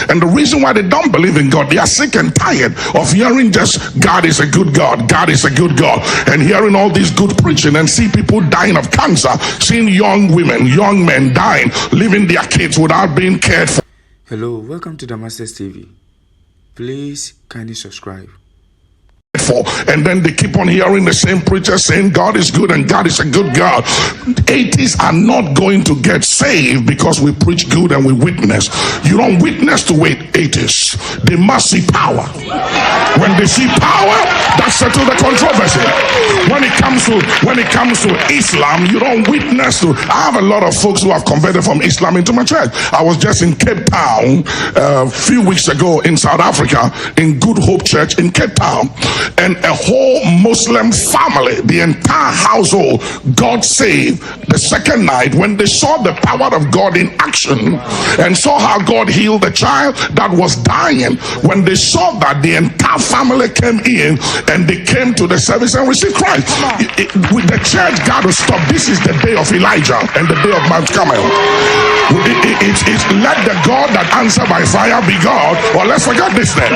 And the reason why they don't believe in God, they are sick and tired of hearing just God is a good God, God is a good God, and hearing all this good preaching and see people dying of cancer, seeing young women, young men dying, leaving their kids without being cared for. Hello, welcome to Damascus TV. Please kindly subscribe. And then they keep on hearing the same preacher saying God is good and God is a good God. Atheists are not going to get saved because we preach good and we witness. You don't witness to atheists. They must see power. When they see power, that settles the controversy. When it comes to Islam, you don't witness to. I have a lot of folks who have converted from Islam into my church. I was just in Cape Town a few weeks ago in South Africa, in Good Hope Church in Cape Town. And a whole Muslim family, the entire household, got saved the second night when they saw the power of God in action and saw how God healed the child that was dying. When they saw that, the entire family came in and they came to the service and received Christ. With the church, God will stop. This is the day of Elijah and the day of Mount Carmel. It's let the God that answer by fire be God, or let's forget this then.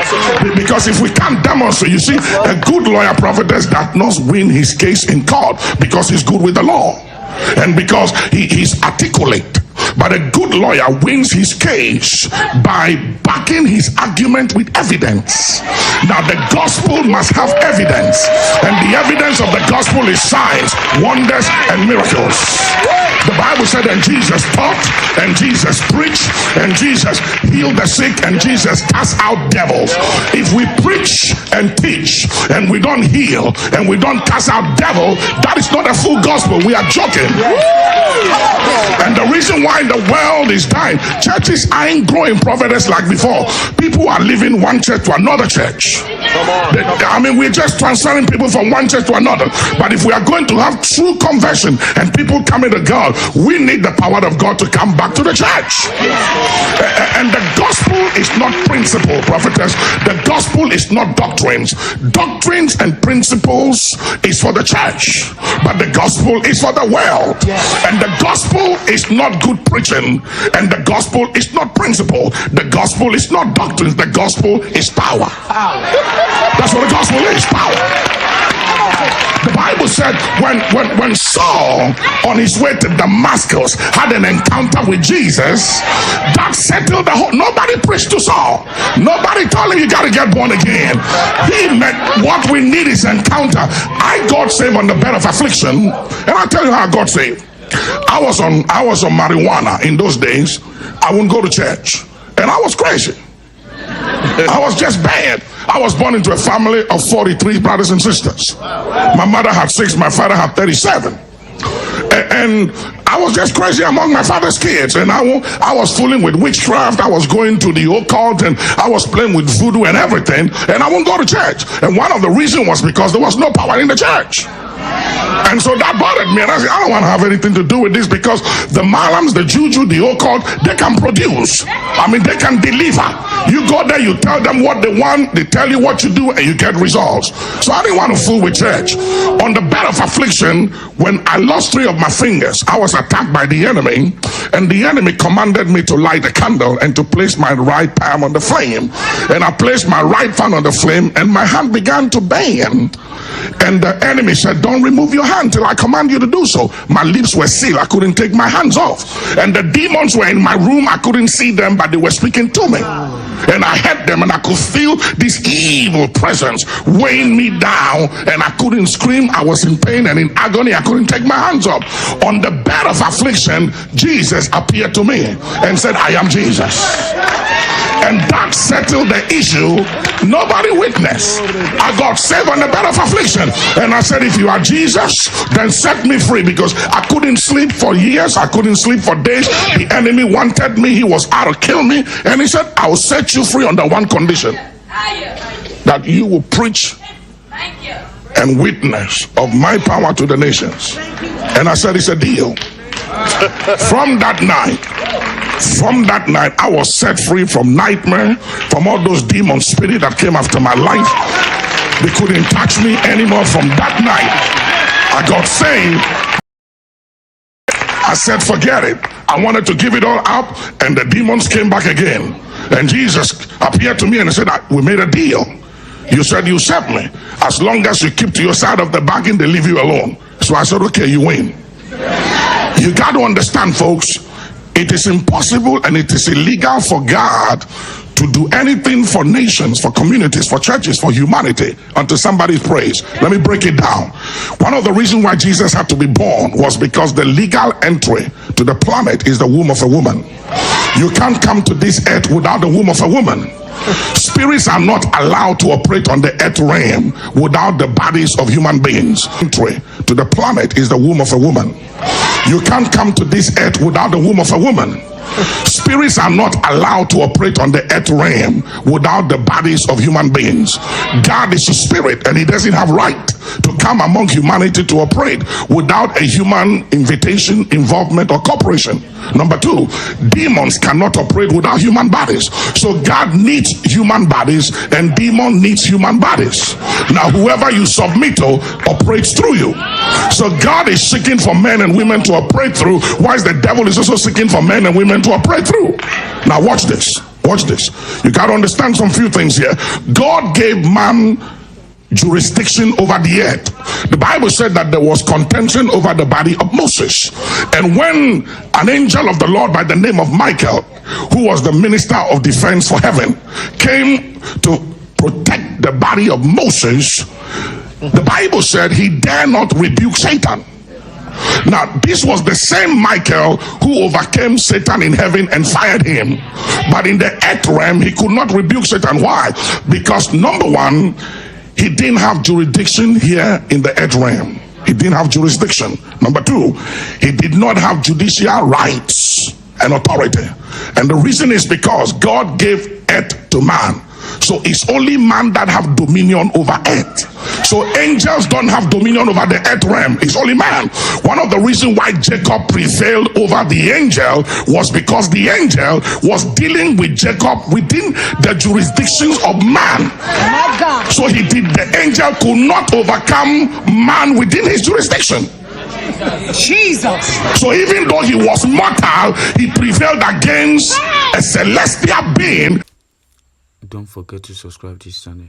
Because if we can't demonstrate, you see, a good lawyer prophetess does not win his case in court because he's good with the law and because he's articulate. But a good lawyer wins his case by backing his argument with evidence. Now the gospel must have evidence, and the evidence of the gospel is signs, wonders, and miracles. The Bible said, and Jesus taught, and Jesus preached, and Jesus healed the sick, and Jesus cast out devils. If we preach and teach and we don't heal and we don't cast out devils, that is not a full gospel. We are joking. And the reason why the world is dying, churches aren't growing prophetess like before. People are leaving one church to another church. We're just transferring people from one church to another. But if we are going to have true conversion and people coming to God, we need the power of God to come back to the church. And the gospel is not principle, prophetess. The gospel is not doctrines. Doctrines and principles is for the church, but the gospel is for the world. And the gospel is not good preaching, and the gospel is not principle. The gospel is not doctrines. The gospel is power. That's what the gospel is, power. The Bible said when Saul on his way to Damascus had an encounter with Jesus, that settled the whole. Nobody preached to Saul. Nobody told him you got to get born again. He meant what we need is encounter. I got saved on the bed of affliction, and I'll tell you how I got saved. I was on marijuana in those days. I wouldn't go to church, and I was crazy. I was just bad. I was born into a family of 43 brothers and sisters. My mother had 6, my father had 37. And I was just crazy among my father's kids, and I was fooling with witchcraft. I was going to the occult, and I was playing with voodoo and everything, and I wouldn't go to church. And one of the reasons was because there was no power in the church. And so that bothered me, and I said, I don't want to have anything to do with this, because the malams, the juju, the occult, they can produce. They can deliver. You go there, you tell them what they want, they tell you what you do, and you get results. So I didn't want to fool with church. On the bed of affliction, when I lost 3 of my fingers, I was attacked by the enemy, and the enemy commanded me to light a candle and to place my right palm on the flame. And I placed my right hand on the flame, and my hand began to burn. And the enemy said, don't remove your hand till I command you to do so. My lips were sealed. I couldn't take my hands off. And the demons were in my room. I couldn't see them, but they were speaking to me. And I heard them, and I could feel this evil presence weighing me down. And I couldn't scream. I was in pain and in agony. I couldn't take my hands off. On the bed of affliction, Jesus appeared to me and said, I am Jesus. And that settled the issue. Nobody witnessed. I got saved on the bed of affliction. And I said, if you are Jesus, then set me free, because I couldn't sleep for years. I couldn't sleep for days. The enemy wanted me. He was out to kill me. And he said, I will set you free under one condition, that you will preach and witness of my power to the nations. And I said, it's a deal. From that night, I was set free from nightmare, from all those demon spirits that came after my life. They couldn't touch me anymore. From that night, I got saved. I said, forget it. I wanted to give it all up, and the demons came back again. And Jesus appeared to me and said, we made a deal. You said you serve me. As long as you keep to your side of the bargain, they leave you alone. So I said, okay, you win. You got to understand, folks, it is impossible and it is illegal for God to do anything for nations, for communities, for churches, for humanity until somebody prays. Let me break it down. One of the reasons why Jesus had to be born was because the legal entry to the planet is the womb of a woman. You can't come to this earth without the womb of a woman. Spirits are not allowed to operate on the earth realm without the bodies of human beings. Entry to the planet is the womb of a woman. You can't come to this earth without the womb of a woman. Spirits are not allowed to operate on the earth realm without the bodies of human beings. God is a spirit and he doesn't have right to come among humanity to operate without a human invitation, involvement, or cooperation. Number two, demons cannot operate without human bodies. So God needs human bodies and demon needs human bodies. Now whoever you submit to operates through you. So God is seeking for men and women to operate through, whilst the devil is also seeking for men and women to operate through. Now watch this. Watch this. You got to understand some few things here. God gave man jurisdiction over the earth. The Bible said that there was contention over the body of Moses. And when an angel of the Lord by the name of Michael, who was the minister of defense for heaven, came to protect the body of Moses, the Bible said he dare not rebuke Satan. Now this was the same Michael who overcame Satan in heaven and fired him, but in the earth realm he could not rebuke Satan. Why? Because number one, he didn't have jurisdiction here in the earth realm. He didn't have jurisdiction. Number two, he did not have judicial rights and authority. And the reason is because God gave earth to man. So it's only man that have dominion over earth. So angels don't have dominion over the earth realm. It's only man. One of the reasons why Jacob prevailed over the angel was because the angel was dealing with Jacob within the jurisdictions of man. My God. So the angel could not overcome man within his jurisdiction. Jesus. So even though he was mortal, he prevailed against a celestial being. Don't forget to subscribe to this channel.